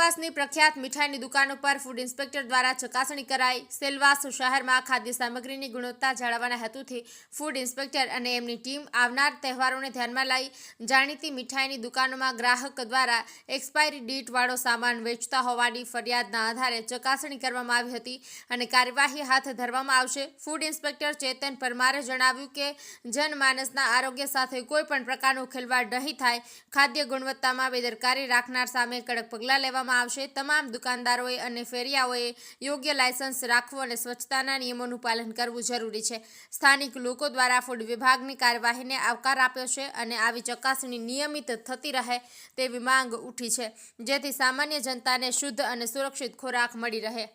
સેલવાસની પ્રખ્યાત મીઠાઈની દુકાનો પર ફૂડ ઇન્સ્પેક્ટર દ્વારા ચકાસણી કરાઈ। સેલવાસ શહેરમાં ખાદ્ય સામગ્રીની ગુણવત્તા જાળવવાના હેતુથી ફૂડ ઇન્સ્પેક્ટર અને એમની ટીમ આવનાર તહેવારોને ધ્યાનમાં લઈ જાણીતી મીઠાઈની દુકાનોમાં ગ્રાહક દ્વારા એક્સપાયરી ડેટ વાળો સામાન વેચતા હોવાની ફરિયાદના આધારે ચકાસણી કરવામાં આવી હતી અને કાર્યવાહી હાથ ધરવામાં આવશે। ફૂડ ઇન્સ્પેક્ટર ચેતન પરમારે જણાવ્યું કે જનમાનસના આરોગ્ય સાથે કોઈ પણ પ્રકારનું ખેલવાડ નહીં થાય, ખાદ્ય ગુણવત્તામાં બેદરકારી રાખનાર સામે કડક પગલાં લેવામાં આવશે। તમામ દુકાનદારોએ અને ફેરિયાઓએ યોગ્ય લાયસન્સ રાખવું અને સ્વચ્છતાના નિયમોનું પાલન કરવું જરૂરી છે। સ્થાનિક લોકો દ્વારા ફૂડ વિભાગની કાર્યવાહીને આવકાર આપ્યો છે અને આવી ચકાસણી નિયમિત થતી રહે તેવી માંગ ઉઠી છે, જેથી સામાન્ય જનતાને શુદ્ધ અને સુરક્ષિત ખોરાક મળી રહે।